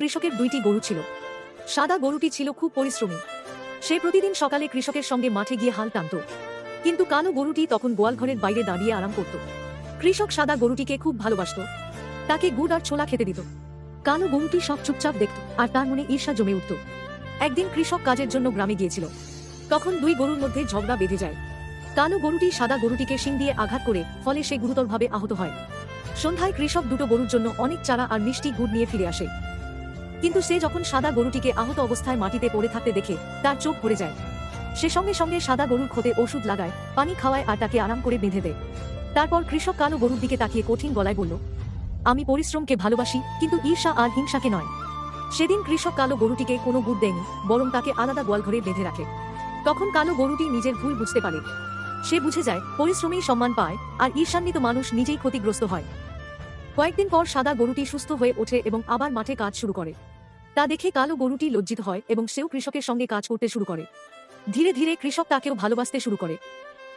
কৃষকের দুইটি গরু ছিল। সাদা গরুটি ছিল খুব পরিশ্রমী। সে প্রতিদিন সকালে কৃষকের সঙ্গে মাঠে গিয়ে হাল টানত, কিন্তু কালো গরুটি তখন গোয়ালঘরের বাইরে দাঁড়িয়ে আরাম করত। কৃষক সাদা গরুটিকে খুব ভালোবাসত, তাকে গুড় আর ছোলা খেতে দিত। কালো গরুটি সব চুপচাপ দেখত আর তার মনে ঈর্ষা জমে উঠত। একদিন কৃষক কাজের জন্য গ্রামে গিয়েছিল, তখন দুই গরুর মধ্যে ঝগড়া বেঁধে যায়। কালো গরুটি সাদা গরুটিকে শিং দিয়ে আঘাত করে, ফলে সে গুরুতরভাবে আহত হয়। সন্ধ্যায় কৃষক দুটো গরুর জন্য অনেক চারা আর মিষ্টি গুড় নিয়ে ফিরে আসে, কিন্তু সে যখন সাদা গরুটিকে আহত অবস্থায় মাটিতে পড়ে থাকতে দেখে তার চোখ ভরে যায়। সে সঙ্গে সঙ্গে সাদা গরুর ক্ষতে ওষুধ লাগায়, পানি খাওয়ায় আর তাকে আরাম করে বেঁধে দেয়। তারপর কৃষক কালো গরুর দিকে তাকিয়ে কঠিন গলায় বলল, আমি পরিশ্রমকে ভালোবাসি, কিন্তু ঈর্ষা আর হিংসাকে নয়। সেদিন কৃষক কালো গরুটিকে কোনো গুড় দেয়নি, বরং তাকে আলাদা গোয়ালঘরে বেঁধে রাখে। তখন কালো গরুটি নিজের ভুল বুঝতে পারে। সে বুঝে যায় পরিশ্রমেই সম্মান পায়, আর ঈর্ষান্বিত মানুষ নিজেই ক্ষতিগ্রস্ত হয়। কয়েকদিন পর সাদা গরুটি সুস্থ হয়ে ওঠে এবং আবার মাঠে কাজ শুরু করে। তা দেখে কালো গরুটি লজ্জিত হয় এবং সেও কৃষকের সঙ্গে কাজ করতে শুরু করে। ধীরে ধীরে কৃষক তাকেও ভালোবাসতে শুরু করে।